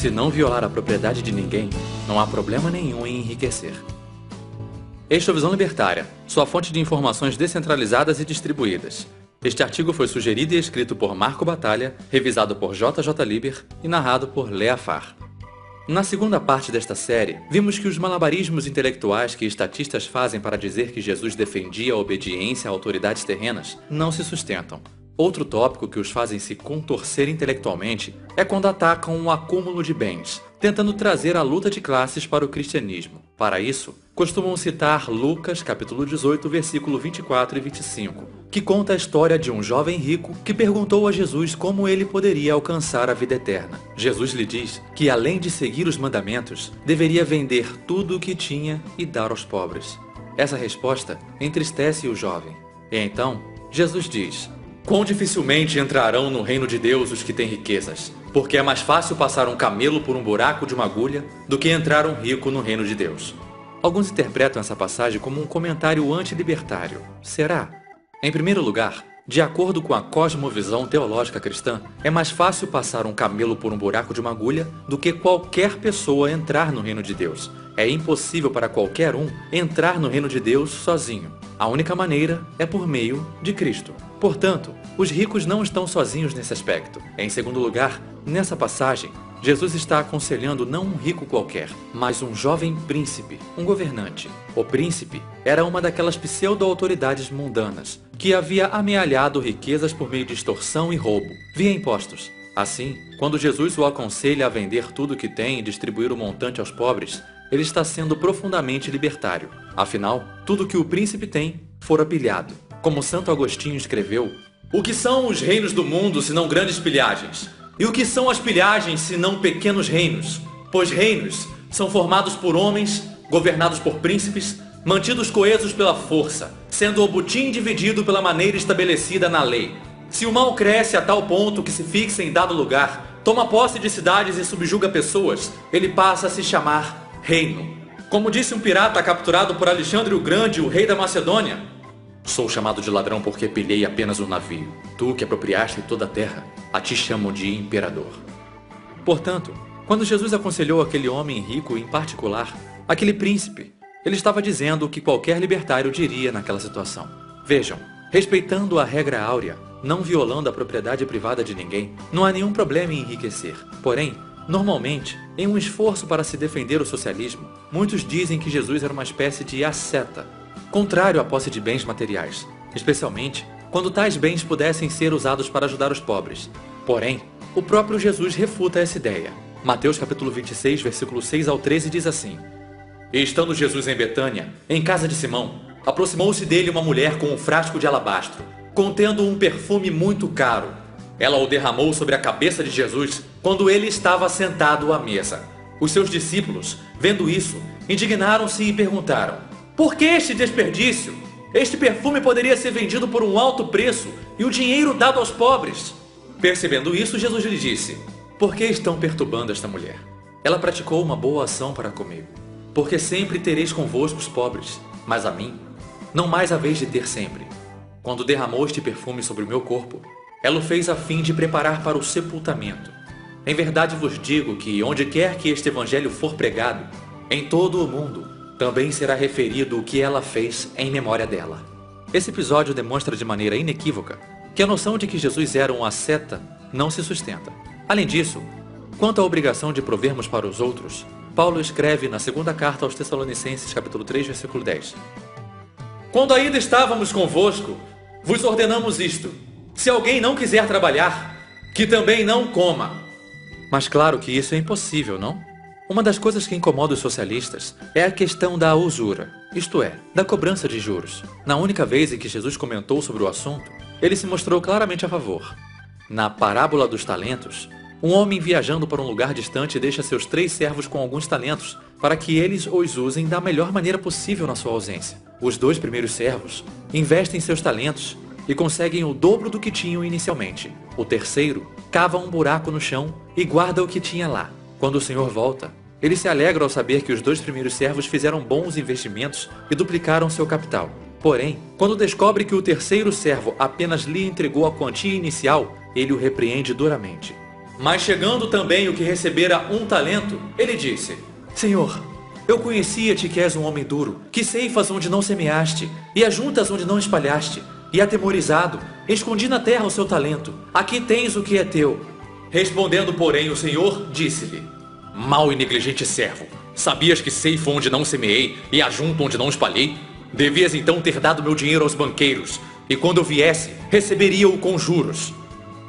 Se não violar a propriedade de ninguém, não há problema nenhum em enriquecer. Este é o Visão Libertária, sua fonte de informações descentralizadas e distribuídas. Este artigo foi sugerido e escrito por Marco Batalha, revisado por JJ Liber e narrado por Lea Farr. Na segunda parte desta série, vimos que os malabarismos intelectuais que estatistas fazem para dizer que Jesus defendia a obediência a autoridades terrenas não se sustentam. Outro tópico que os fazem se contorcer intelectualmente é quando atacam o acúmulo de bens, tentando trazer a luta de classes para o cristianismo. Para isso, costumam citar Lucas, capítulo 18, versículo 24 e 25, que conta a história de um jovem rico que perguntou a Jesus como ele poderia alcançar a vida eterna. Jesus lhe diz que, além de seguir os mandamentos, deveria vender tudo o que tinha e dar aos pobres. Essa resposta entristece o jovem. E então, Jesus diz: quão dificilmente entrarão no reino de Deus os que têm riquezas, porque é mais fácil passar um camelo por um buraco de uma agulha do que entrar um rico no reino de Deus. Alguns interpretam essa passagem como um comentário antilibertário. Será? Em primeiro lugar, de acordo com a cosmovisão teológica cristã, é mais fácil passar um camelo por um buraco de uma agulha do que qualquer pessoa entrar no reino de Deus. É impossível para qualquer um entrar no reino de Deus sozinho. A única maneira é por meio de Cristo. Portanto, os ricos não estão sozinhos nesse aspecto. Em segundo lugar, nessa passagem, Jesus está aconselhando não um rico qualquer, mas um jovem príncipe, um governante. O príncipe era uma daquelas pseudo-autoridades mundanas, que havia amealhado riquezas por meio de extorsão e roubo, via impostos. Assim, quando Jesus o aconselha a vender tudo o que tem e distribuir o montante aos pobres, ele está sendo profundamente libertário. Afinal, tudo que o príncipe tem fora pilhado. Como Santo Agostinho escreveu: o que são os reinos do mundo senão grandes pilhagens? E o que são as pilhagens senão pequenos reinos? Pois reinos são formados por homens, governados por príncipes, mantidos coesos pela força, sendo o butim dividido pela maneira estabelecida na lei. Se o mal cresce a tal ponto que se fixa em dado lugar, toma posse de cidades e subjuga pessoas, ele passa a se chamar reino. Como disse um pirata capturado por Alexandre o Grande, o rei da Macedônia: sou chamado de ladrão porque pilhei apenas um navio. Tu que apropriaste toda a terra, a ti chamam de imperador. Portanto, quando Jesus aconselhou aquele homem rico em particular, aquele príncipe, ele estava dizendo o que qualquer libertário diria naquela situação. Vejam, respeitando a regra áurea, não violando a propriedade privada de ninguém, não há nenhum problema em enriquecer. Porém, normalmente, em um esforço para se defender o socialismo, muitos dizem que Jesus era uma espécie de asceta, contrário à posse de bens materiais, especialmente quando tais bens pudessem ser usados para ajudar os pobres. Porém, o próprio Jesus refuta essa ideia. Mateus capítulo 26, versículo 6 ao 13 diz assim: e estando Jesus em Betânia, em casa de Simão, aproximou-se dele uma mulher com um frasco de alabastro, contendo um perfume muito caro. Ela o derramou sobre a cabeça de Jesus quando ele estava sentado à mesa. Os seus discípulos, vendo isso, indignaram-se e perguntaram: por que este desperdício? Este perfume poderia ser vendido por um alto preço e o dinheiro dado aos pobres. Percebendo isso, Jesus lhe disse: por que estão perturbando esta mulher? Ela praticou uma boa ação para comigo. Porque sempre tereis convosco os pobres, mas a mim não mais haveis de ter sempre. Quando derramou este perfume sobre o meu corpo, ela o fez a fim de preparar para o sepultamento. Em verdade vos digo que, onde quer que este evangelho for pregado, em todo o mundo, também será referido o que ela fez em memória dela. Esse episódio demonstra de maneira inequívoca que a noção de que Jesus era um asceta não se sustenta. Além disso, quanto à obrigação de provermos para os outros, Paulo escreve na segunda carta aos Tessalonicenses, capítulo 3, versículo 10. Quando ainda estávamos convosco, vos ordenamos isto: se alguém não quiser trabalhar, que também não coma. Mas claro que isso é impossível, não? Uma das coisas que incomoda os socialistas é a questão da usura, isto é, da cobrança de juros. Na única vez em que Jesus comentou sobre o assunto, ele se mostrou claramente a favor. Na parábola dos talentos, um homem viajando para um lugar distante deixa seus 3 servos com alguns talentos para que eles os usem da melhor maneira possível na sua ausência. Os 2 primeiros servos investem seus talentos e conseguem o dobro do que tinham inicialmente. O terceiro cava um buraco no chão e guarda o que tinha lá. Quando o Senhor volta, ele se alegra ao saber que os 2 primeiros servos fizeram bons investimentos e duplicaram seu capital. Porém, quando descobre que o terceiro servo apenas lhe entregou a quantia inicial, ele o repreende duramente. Mas chegando também o que recebera 1 talento, ele disse: Senhor, eu conhecia-te que és um homem duro, que ceifas onde não semeaste, e ajuntas onde não espalhaste. E atemorizado, escondi na terra o seu talento. Aqui tens o que é teu. Respondendo, porém, o Senhor disse-lhe: Mau e negligente servo, sabias que ceifo onde não semeei e ajunto onde não espalhei? Devias então ter dado meu dinheiro aos banqueiros, e quando eu viesse, receberia-o com juros.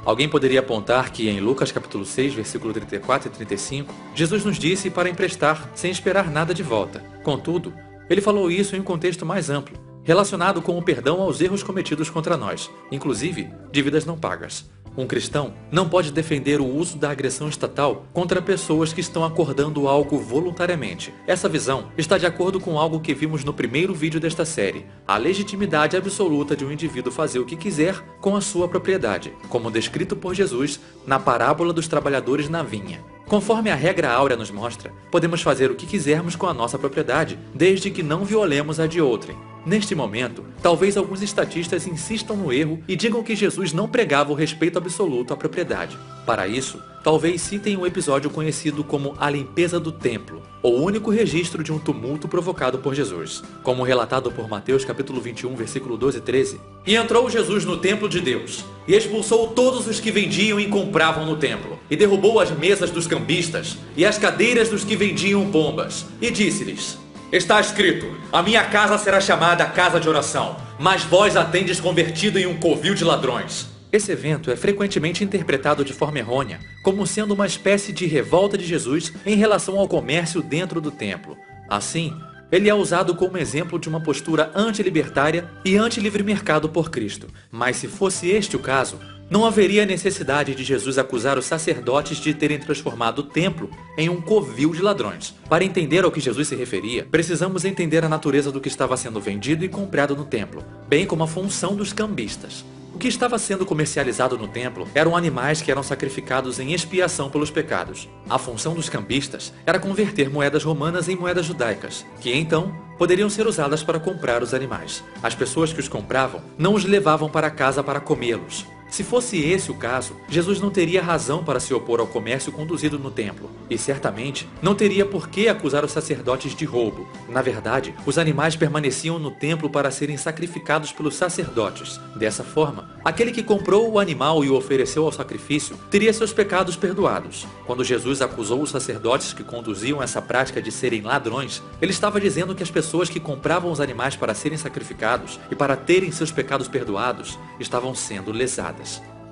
Alguém poderia apontar que em Lucas capítulo 6, versículo 34 e 35, Jesus nos disse para emprestar sem esperar nada de volta. Contudo, ele falou isso em um contexto mais amplo, relacionado com o perdão aos erros cometidos contra nós, inclusive dívidas não pagas. Um cristão não pode defender o uso da agressão estatal contra pessoas que estão acordando algo voluntariamente. Essa visão está de acordo com algo que vimos no primeiro vídeo desta série, a legitimidade absoluta de um indivíduo fazer o que quiser com a sua propriedade, como descrito por Jesus na parábola dos trabalhadores na vinha. Conforme a regra áurea nos mostra, podemos fazer o que quisermos com a nossa propriedade, desde que não violemos a de outrem. Neste momento, talvez alguns estatistas insistam no erro e digam que Jesus não pregava o respeito absoluto à propriedade. Para isso, talvez citem o episódio conhecido como a limpeza do templo, o único registro de um tumulto provocado por Jesus, como relatado por Mateus capítulo 21, versículo 12 e 13. E entrou Jesus no templo de Deus, e expulsou todos os que vendiam e compravam no templo, e derrubou as mesas dos cambistas, e as cadeiras dos que vendiam pombas, e disse-lhes: Está escrito, a minha casa será chamada casa de oração, mas vós a tendes convertido em um covil de ladrões. Esse evento é frequentemente interpretado de forma errônea, como sendo uma espécie de revolta de Jesus em relação ao comércio dentro do templo. Assim, ele é usado como exemplo de uma postura antilibertária e anti-livre mercado por Cristo. Mas se fosse este o caso, não haveria necessidade de Jesus acusar os sacerdotes de terem transformado o templo em um covil de ladrões. Para entender ao que Jesus se referia, precisamos entender a natureza do que estava sendo vendido e comprado no templo, bem como a função dos cambistas. O que estava sendo comercializado no templo eram animais que eram sacrificados em expiação pelos pecados. A função dos cambistas era converter moedas romanas em moedas judaicas, que então poderiam ser usadas para comprar os animais. As pessoas que os compravam não os levavam para casa para comê-los. Se fosse esse o caso, Jesus não teria razão para se opor ao comércio conduzido no templo, e certamente não teria por que acusar os sacerdotes de roubo. Na verdade, os animais permaneciam no templo para serem sacrificados pelos sacerdotes. Dessa forma, aquele que comprou o animal e o ofereceu ao sacrifício teria seus pecados perdoados. Quando Jesus acusou os sacerdotes que conduziam essa prática de serem ladrões, ele estava dizendo que as pessoas que compravam os animais para serem sacrificados e para terem seus pecados perdoados estavam sendo lesadas.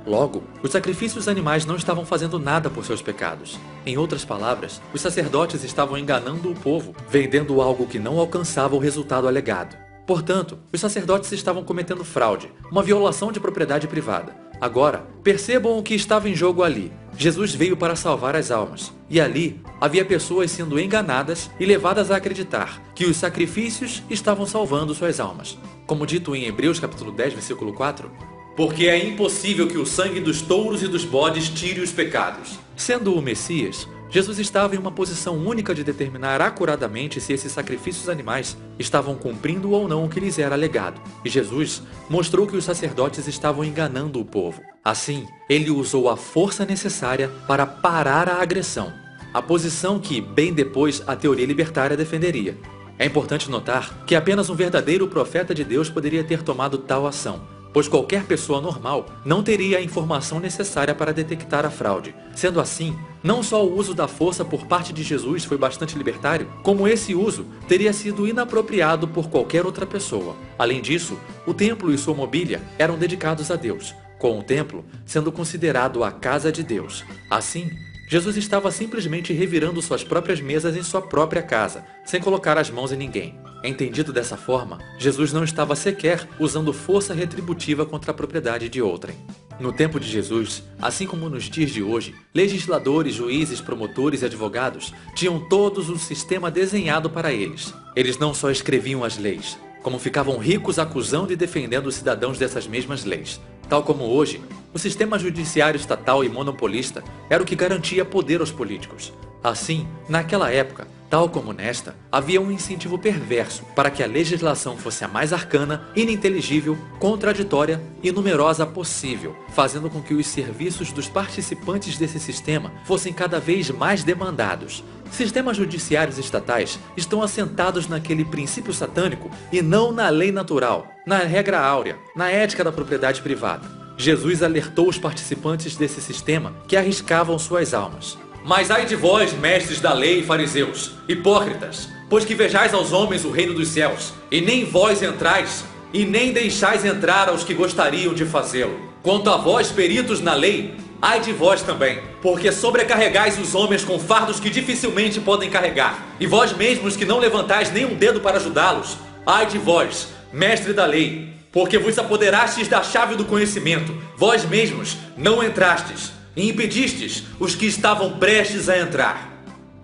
Logo, os sacrifícios animais não estavam fazendo nada por seus pecados. Em outras palavras, os sacerdotes estavam enganando o povo, vendendo algo que não alcançava o resultado alegado. Portanto, os sacerdotes estavam cometendo fraude, uma violação de propriedade privada. Agora, percebam o que estava em jogo ali. Jesus veio para salvar as almas. E ali, havia pessoas sendo enganadas e levadas a acreditar que os sacrifícios estavam salvando suas almas. Como dito em Hebreus capítulo 10, versículo 4, porque é impossível que o sangue dos touros e dos bodes tire os pecados. Sendo o Messias, Jesus estava em uma posição única de determinar acuradamente se esses sacrifícios animais estavam cumprindo ou não o que lhes era alegado. E Jesus mostrou que os sacerdotes estavam enganando o povo. Assim, ele usou a força necessária para parar a agressão, a posição que, bem depois, a teoria libertária defenderia. É importante notar que apenas um verdadeiro profeta de Deus poderia ter tomado tal ação, pois qualquer pessoa normal não teria a informação necessária para detectar a fraude. Sendo assim, não só o uso da força por parte de Jesus foi bastante libertário, como esse uso teria sido inapropriado por qualquer outra pessoa. Além disso, o templo e sua mobília eram dedicados a Deus, com o templo sendo considerado a casa de Deus. Assim, Jesus estava simplesmente revirando suas próprias mesas em sua própria casa, sem colocar as mãos em ninguém. Entendido dessa forma, Jesus não estava sequer usando força retributiva contra a propriedade de outrem. No tempo de Jesus, assim como nos dias de hoje, legisladores, juízes, promotores e advogados tinham todos um sistema desenhado para eles. Eles não só escreviam as leis, como ficavam ricos acusando e defendendo os cidadãos dessas mesmas leis. Tal como hoje, o sistema judiciário estatal e monopolista era o que garantia poder aos políticos. Assim, naquela época, Tal como nesta, havia um incentivo perverso para que a legislação fosse a mais arcana, ininteligível, contraditória e numerosa possível, fazendo com que os serviços dos participantes desse sistema fossem cada vez mais demandados. Sistemas judiciários estatais estão assentados naquele princípio satânico e não na lei natural, na regra áurea, na ética da propriedade privada. Jesus alertou os participantes desse sistema que arriscavam suas almas. Mas ai de vós, mestres da lei e fariseus, hipócritas, pois que vejais aos homens o reino dos céus, e nem vós entrais, e nem deixais entrar aos que gostariam de fazê-lo. Quanto a vós, peritos na lei, ai de vós também, porque sobrecarregais os homens com fardos que dificilmente podem carregar, e vós mesmos que não levantais nem um dedo para ajudá-los, ai de vós, mestre da lei, porque vos apoderastes da chave do conhecimento, vós mesmos não entrastes, e impedistes os que estavam prestes a entrar.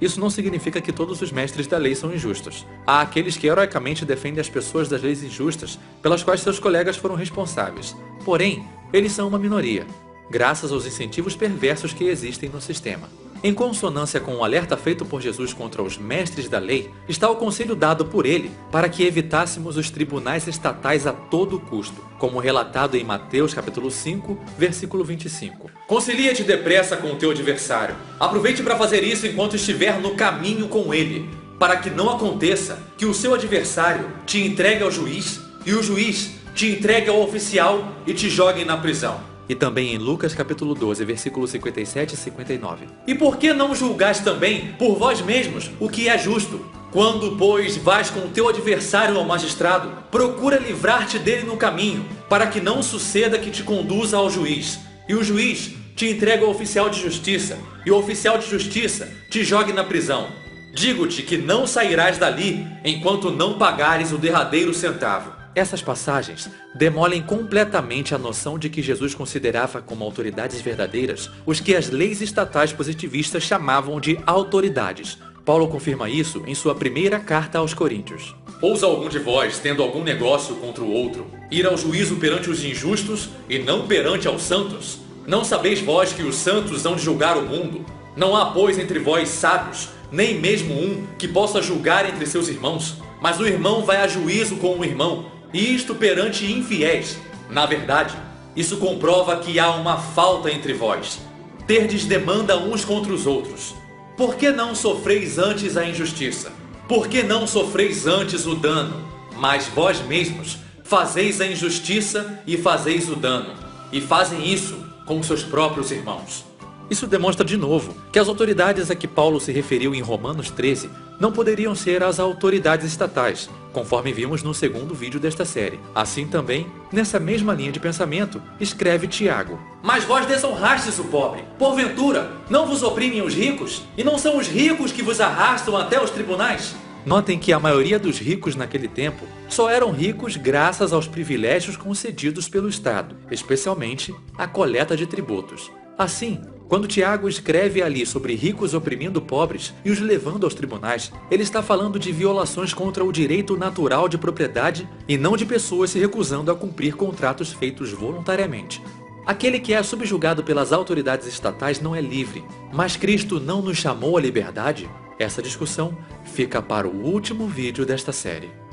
Isso não significa que todos os mestres da lei são injustos. Há aqueles que heroicamente defendem as pessoas das leis injustas pelas quais seus colegas foram responsáveis. Porém, eles são uma minoria, graças aos incentivos perversos que existem no sistema. Em consonância com o alerta feito por Jesus contra os mestres da lei, está o conselho dado por ele para que evitássemos os tribunais estatais a todo custo, como relatado em Mateus capítulo 5, versículo 25. Concilia-te depressa com o teu adversário. Aproveite para fazer isso enquanto estiver no caminho com ele, para que não aconteça que o seu adversário te entregue ao juiz e o juiz te entregue ao oficial e te jogue na prisão. E também em Lucas capítulo 12, versículos 57 e 59. E por que não julgais também por vós mesmos o que é justo? Quando, pois, vais com o teu adversário ao magistrado, procura livrar-te dele no caminho, para que não suceda que te conduza ao juiz, e o juiz te entregue ao oficial de justiça, e o oficial de justiça te jogue na prisão. Digo-te que não sairás dali enquanto não pagares o derradeiro centavo. Essas passagens demolem completamente a noção de que Jesus considerava como autoridades verdadeiras os que as leis estatais positivistas chamavam de autoridades. Paulo confirma isso em sua primeira carta aos Coríntios. Ousa algum de vós, tendo algum negócio contra o outro, ir ao juízo perante os injustos e não perante aos santos? Não sabeis vós que os santos hão de julgar o mundo? Não há, pois, entre vós sábios, nem mesmo um que possa julgar entre seus irmãos, mas o irmão vai a juízo com o irmão, e isto perante infiéis. Na verdade, isso comprova que há uma falta entre vós. Terdes demanda uns contra os outros. Por que não sofreis antes a injustiça? Por que não sofreis antes o dano? Mas vós mesmos fazeis a injustiça e fazeis o dano, e fazem isso com seus próprios irmãos. Isso demonstra de novo que as autoridades a que Paulo se referiu em Romanos 13 não poderiam ser as autoridades estatais, conforme vimos no segundo vídeo desta série. Assim também, nessa mesma linha de pensamento, escreve Tiago. Mas vós desonrastes o pobre. Porventura, não vos oprimem os ricos? E não são os ricos que vos arrastam até os tribunais? Notem que a maioria dos ricos naquele tempo só eram ricos graças aos privilégios concedidos pelo Estado, especialmente a coleta de tributos. Assim, quando Tiago escreve ali sobre ricos oprimindo pobres e os levando aos tribunais, ele está falando de violações contra o direito natural de propriedade e não de pessoas se recusando a cumprir contratos feitos voluntariamente. Aquele que é subjugado pelas autoridades estatais não é livre, mas Cristo não nos chamou à liberdade? Essa discussão fica para o último vídeo desta série.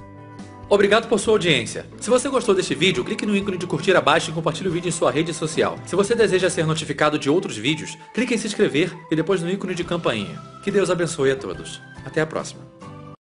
Obrigado por sua audiência. Se você gostou deste vídeo, clique no ícone de curtir abaixo e compartilhe o vídeo em sua rede social. Se você deseja ser notificado de outros vídeos, clique em se inscrever e depois no ícone de campainha. Que Deus abençoe a todos. Até a próxima.